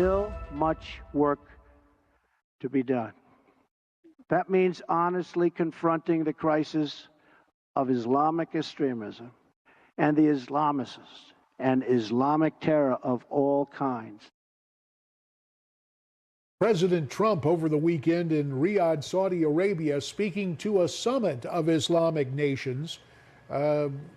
still much work to be done. That means honestly confronting the crisis of Islamic extremism and the Islamicists and Islamic terror of all kinds. President Trump over the weekend in Riyadh, Saudi Arabia, speaking to a summit of Islamic nations,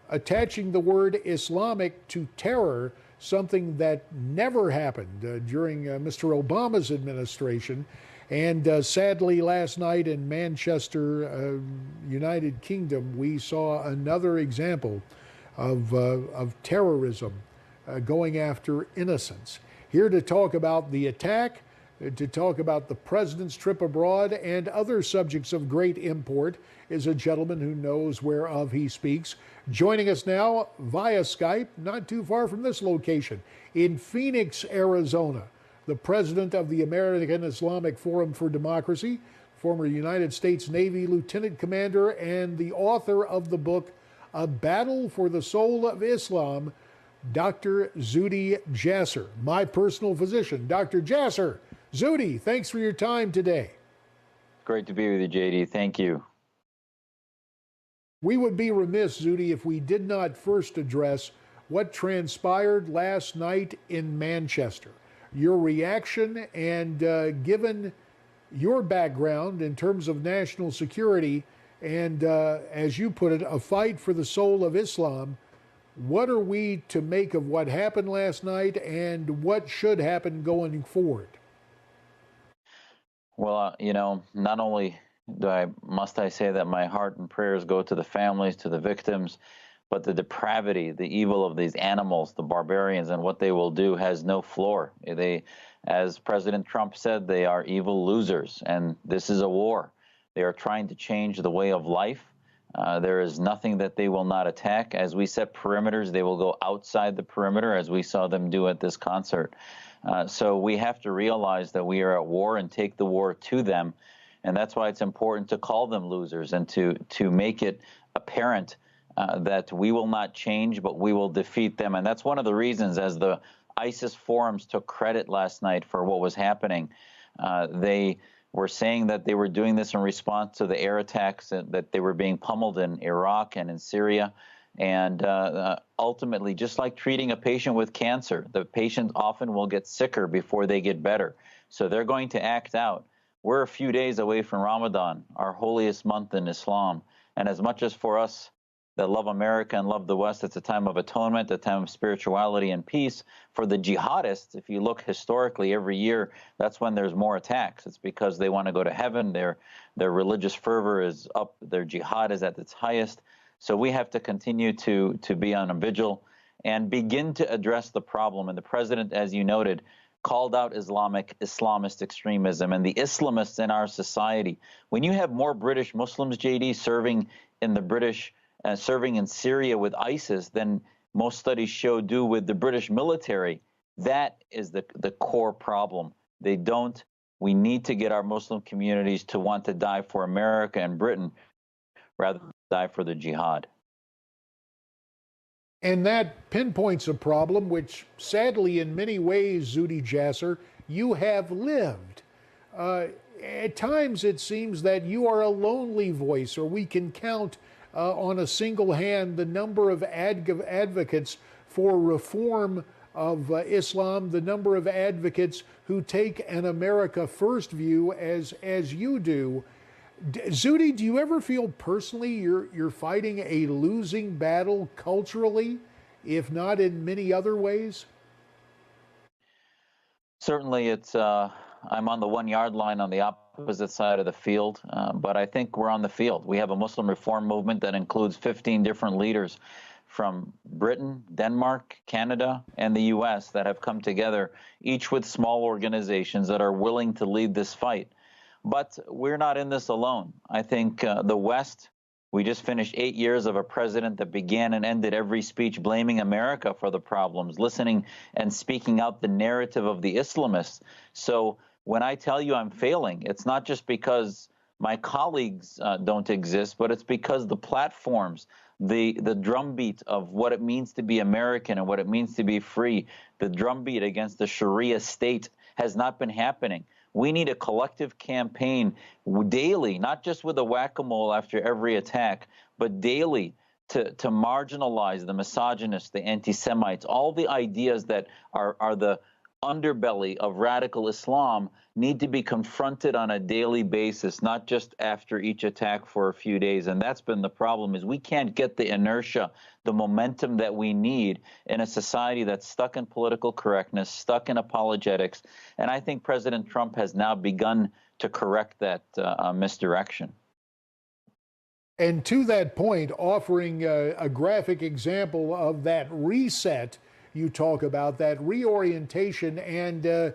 attaching the word Islamic to terror, something that never happened during Mr. Obama's administration. And sadly, last night in Manchester, United Kingdom, we saw another example of terrorism going after innocents. Here to talk about the attack, to talk about the president's trip abroad and other subjects of great import is a gentleman who knows whereof he speaks. Joining us now via Skype, not too far from this location, in Phoenix, Arizona, the president of the American Islamic Forum for Democracy, former United States Navy lieutenant commander, and the author of the book, A Battle for the Soul of Islam, Dr. Zuhdi Jasser, my personal physician. Dr. Jasser, Zuhdi, thanks for your time today. Great to be with you, JD. Thank you. We would be remiss, Zuhdi, if we did not first address what transpired last night in Manchester. Your reaction and given your background in terms of national security and, as you put it, a fight for the soul of Islam, what are we to make of what happened last night and what should happen going forward? Well, not only must I say that my heart and prayers go to the families, to the victims, but the depravity, the evil of these animals, the barbarians, and what they will do has no floor. They, as President Trump said, they are evil losers, and this is a war. They are trying to change the way of life. There is nothing that they will not attack. As we set perimeters, they will go outside the perimeter, as we saw them do at this concert. So we have to realize that we are at war and take the war to them. And that's why it's important to call them losers and to make it apparent that we will not change, but we will defeat them. And that's one of the reasons, as the ISIS forums took credit last night for what was happening, they were saying that they were doing this in response to the air attacks that they were being pummeled in Iraq and in Syria. And ultimately, just like treating a patient with cancer, the patient often will get sicker before they get better. So they're going to act out. We're a few days away from Ramadan, our holiest month in Islam. And as much as for us that love America and love the West, it's a time of atonement, a time of spirituality and peace. For the jihadists, if you look historically, every year, that's when there's more attacks. It's because they want to go to heaven. Their religious fervor is up. Their jihad is at its highest. So we have to continue to be on a vigil and begin to address the problem. And the president, as you noted, called out Islamist extremism and the Islamists in our society. When you have more British Muslims, JD, serving in Syria with ISIS than most studies show do with the British military, that is the core problem. We need to get our Muslim communities to want to die for America and Britain rather than die for the jihad. And that pinpoints a problem which, sadly, in many ways, Zuhdi Jasser, you have lived. At times, it seems that you are a lonely voice, or we can count on a single hand the number of advocates for reform of Islam, the number of advocates who take an America First view as you do. Zuhdi, do you ever feel personally you're fighting a losing battle culturally, if not in many other ways? Certainly, I'm on the 1 yard line on the opposite side of the field, but I think we're on the field. We have a Muslim reform movement that includes 15 different leaders from Britain, Denmark, Canada, and the U.S. that have come together, each with small organizations that are willing to lead this fight. But we're not in this alone. I think the West, we just finished 8 years of a president that began and ended every speech blaming America for the problems, listening and speaking out the narrative of the Islamists. So when I tell you I'm failing, it's not just because my colleagues don't exist, but it's because the platforms the drumbeat of what it means to be American and what it means to be free, the drumbeat against the Sharia state has not been happening. We need a collective campaign daily, not just with a whack-a-mole after every attack, but daily to marginalize the misogynists, the anti-Semites, all the ideas that are the underbelly of radical Islam need to be confronted on a daily basis, not just after each attack for a few days. And that's been the problem, is we can't get the inertia, the momentum that we need in a society that's stuck in political correctness, stuck in apologetics. And I think President Trump has now begun to correct that misdirection. And to that point, offering a graphic example of that reset you talk about, that reorientation, and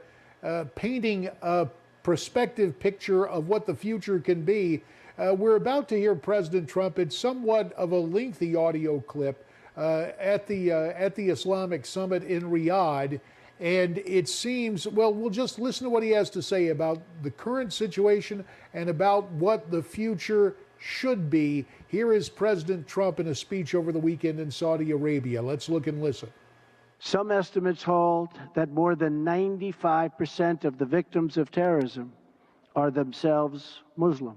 painting a prospective picture of what the future can be. We're about to hear President Trump. It's somewhat of a lengthy audio clip at the Islamic Summit in Riyadh. And it seems, well, we'll just listen to what he has to say about the current situation and about what the future should be. Here is President Trump in a speech over the weekend in Saudi Arabia. Let's look and listen. Some estimates hold that more than 95% of the victims of terrorism are themselves Muslim.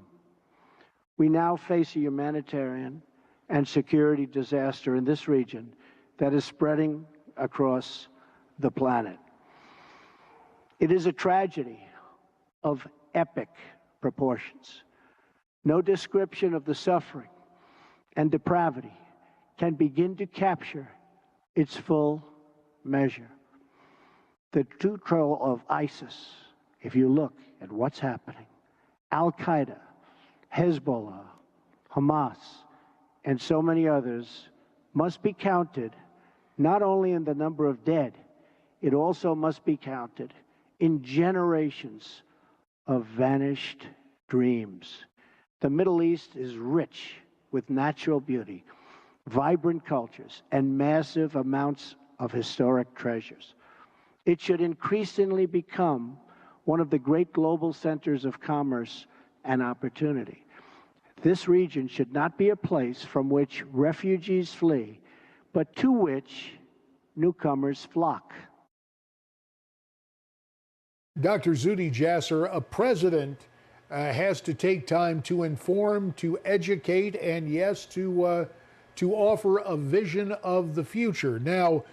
We now face a humanitarian and security disaster in this region that is spreading across the planet. It is a tragedy of epic proportions. No description of the suffering and depravity can begin to capture its full measure. The control of ISIS, if you look at what's happening, Al-Qaeda, Hezbollah, Hamas, and so many others must be counted not only in the number of dead, it also must be counted in generations of vanished dreams. The Middle East is rich with natural beauty, vibrant cultures, and massive amounts of historic treasures. It should increasingly become one of the great global centers of commerce and opportunity. This region should not be a place from which refugees flee, but to which newcomers flock. Dr. Zuhdi Jasser, a president has to take time to inform, to educate, and yes, to offer a vision of the future. Now,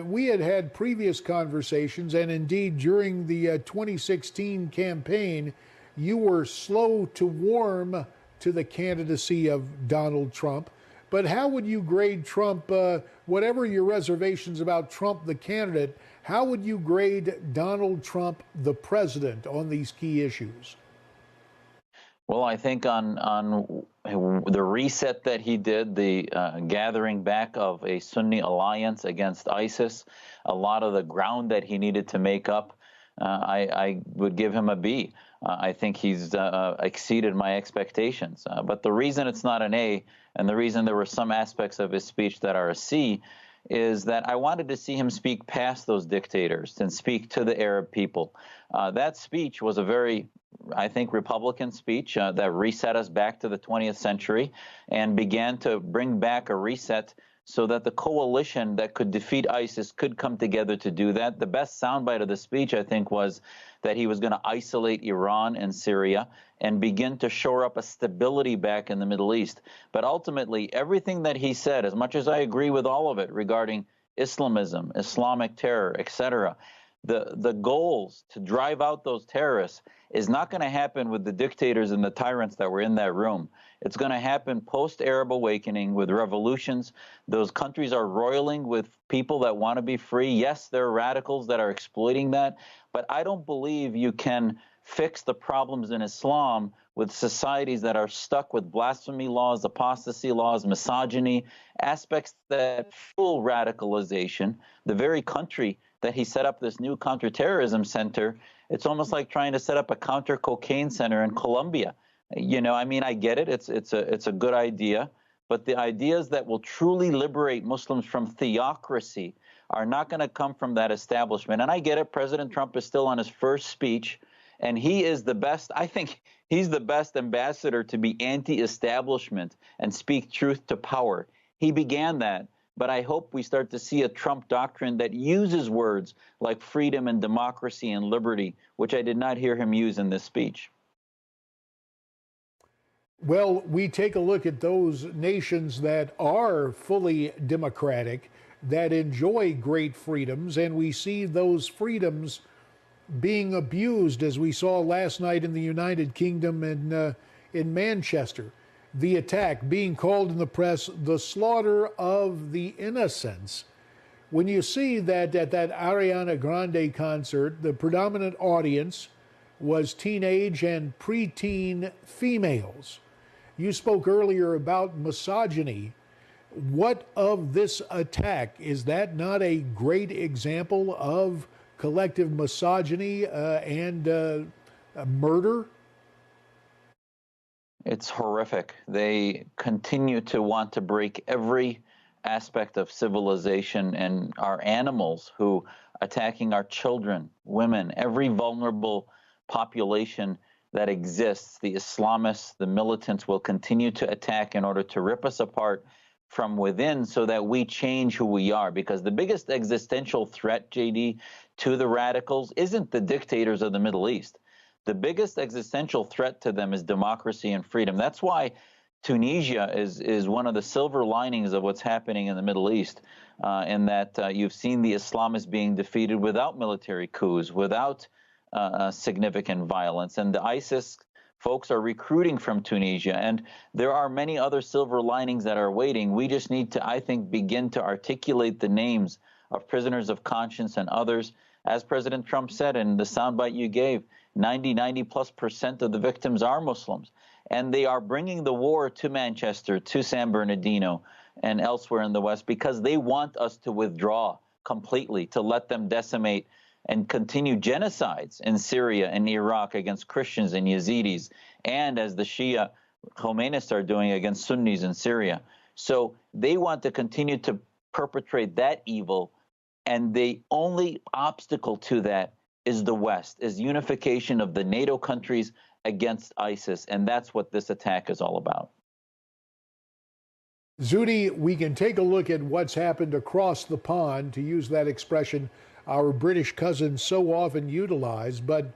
we had previous conversations, and indeed during the 2016 campaign, you were slow to warm to the candidacy of Donald Trump. But how would you grade Trump, whatever your reservations about Trump the candidate, how would you grade Donald Trump the president on these key issues? Well, I think on the reset that he did, the gathering back of a Sunni alliance against ISIS, a lot of the ground that he needed to make up, I would give him a B. I think he's exceeded my expectations. But the reason it's not an A, and the reason there were some aspects of his speech that are a C, is that I wanted to see him speak past those dictators and speak to the Arab people. That speech was a very, I think, Republican speech that reset us back to the 20th century and began to bring back a reset so that the coalition that could defeat ISIS could come together to do that. The best soundbite of the speech, I think, was that he was going to isolate Iran and Syria and begin to shore up a stability back in the Middle East. But ultimately, everything that he said, as much as I agree with all of it regarding Islamism, Islamic terror, etc., the goals to drive out those terrorists is not going to happen with the dictators and the tyrants that were in that room. It's going to happen post-Arab awakening with revolutions. Those countries are roiling with people that want to be free. Yes, there are radicals that are exploiting that, but I don't believe you can fix the problems in Islam with societies that are stuck with blasphemy laws, apostasy laws, misogyny, aspects that fuel radicalization. The very country that he set up this new counterterrorism center, it's almost like trying to set up a counter-cocaine center in Colombia. You know, I mean, I get it. It's a good idea. But the ideas that will truly liberate Muslims from theocracy are not going to come from that establishment. And I get it. President Trump is still on his first speech, and he is the best. I think he's the best ambassador to be anti-establishment and speak truth to power. He began that. But I hope we start to see a Trump doctrine that uses words like freedom and democracy and liberty, which I did not hear him use in this speech. Well, we take a look at those nations that are fully democratic, that enjoy great freedoms, and we see those freedoms being abused, as we saw last night in the United Kingdom and in Manchester. The attack being called in the press the slaughter of the innocents. When you see that at that Ariana Grande concert, the predominant audience was teenage and preteen females. You spoke earlier about misogyny. What of this attack? Is that not a great example of collective misogyny and murder? It's horrific. They continue to want to break every aspect of civilization, and our animals who attacking our children, women, every vulnerable population that exists. The Islamists, the militants will continue to attack in order to rip us apart from within so that we change who we are. Because the biggest existential threat, JD, to the radicals isn't the dictators of the Middle East. The biggest existential threat to them is democracy and freedom. That's why Tunisia is one of the silver linings of what's happening in the Middle East, in that you've seen the Islamists being defeated without military coups, without significant violence. And the ISIS folks are recruiting from Tunisia. And there are many other silver linings that are waiting. We just need to, I think, begin to articulate the names of prisoners of conscience and others. As President Trump said in the soundbite you gave, 90+ % of the victims are Muslims. And they are bringing the war to Manchester, to San Bernardino, and elsewhere in the West because they want us to withdraw completely, to let them decimate and continue genocides in Syria and Iraq against Christians and Yazidis, and as the Shia Khomeinists are doing against Sunnis in Syria. So they want to continue to perpetrate that evil, and the only obstacle to that is the West, is unification of the NATO countries against ISIS, and that's what this attack is all about. Zuhdi, we can take a look at what's happened across the pond, to use that expression our British cousins so often utilize. But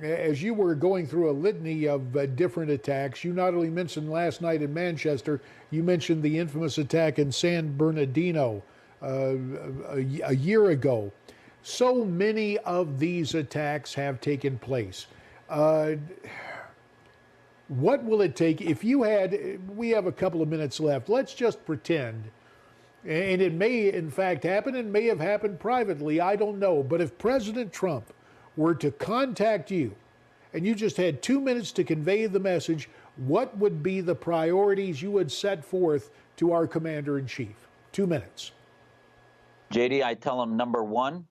as you were going through a litany of different attacks, you not only mentioned last night in Manchester, you mentioned the infamous attack in San Bernardino a year ago. So many of these attacks have taken place. What will it take if you had, we have a couple of minutes left, let's just pretend, and it may in fact happen and may have happened privately, I don't know, but if President Trump were to contact you and you just had 2 minutes to convey the message, what would be the priorities you would set forth to our Commander-in-Chief? 2 minutes. JD, I tell him, number one,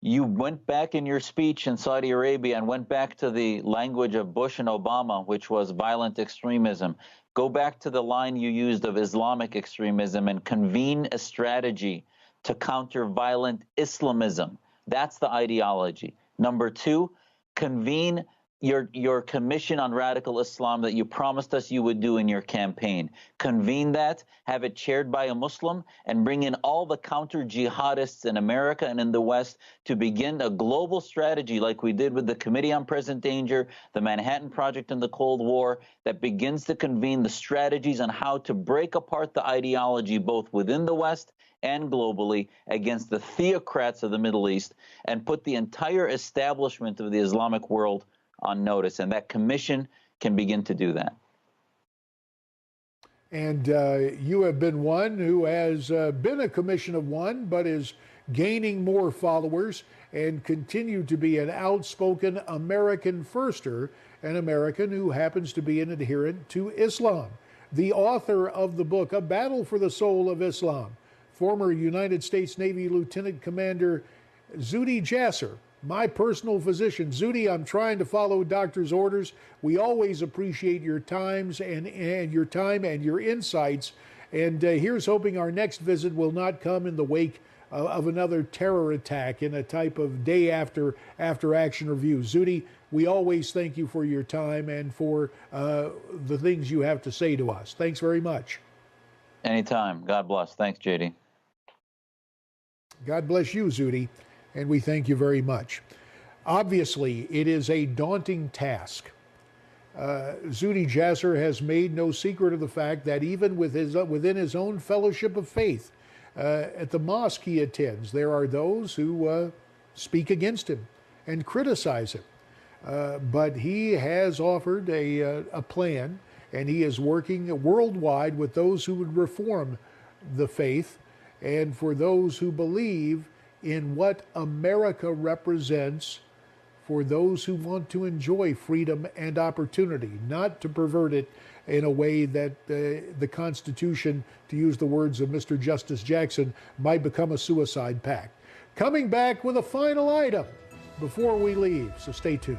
you went back in your speech in Saudi Arabia and went back to the language of Bush and Obama, which was violent extremism. Go back to the line you used of Islamic extremism and convene a strategy to counter violent Islamism. That's the ideology. Number two, convene your commission on radical Islam that you promised us you would do in your campaign. Convene that, have it chaired by a Muslim, and bring in all the counter-jihadists in America and in the West to begin a global strategy like we did with the Committee on Present Danger, the Manhattan Project in the Cold War, that begins to convene the strategies on how to break apart the ideology both within the West and globally against the theocrats of the Middle East, and put the entire establishment of the Islamic world on notice, and that commission can begin to do that. And you have been one who has been a commission of one, but is gaining more followers and continue to be an outspoken American firster, an American who happens to be an adherent to Islam. The author of the book, A Battle for the Soul of Islam, former United States Navy Lieutenant Commander Zuhdi Jasser, my personal physician. Zuhdi, I'm trying to follow doctor's orders. We always appreciate your times and your time and your insights. And here's hoping our next visit will not come in the wake of another terror attack in a type of day after action review. Zuhdi, we always thank you for your time and for the things you have to say to us. Thanks very much. Anytime. God bless. Thanks, JD. God bless you, Zuhdi, and we thank you very much. Obviously, it is a daunting task. Zuhdi Jasser has made no secret of the fact that even within his own fellowship of faith, at the mosque he attends, there are those who speak against him and criticize him. But he has offered a plan, and he is working worldwide with those who would reform the faith and for those who believe in what America represents for those who want to enjoy freedom and opportunity, not to pervert it in a way that the Constitution, to use the words of Mr. Justice Jackson, might become a suicide pact. Coming back with a final item before we leave, so stay tuned.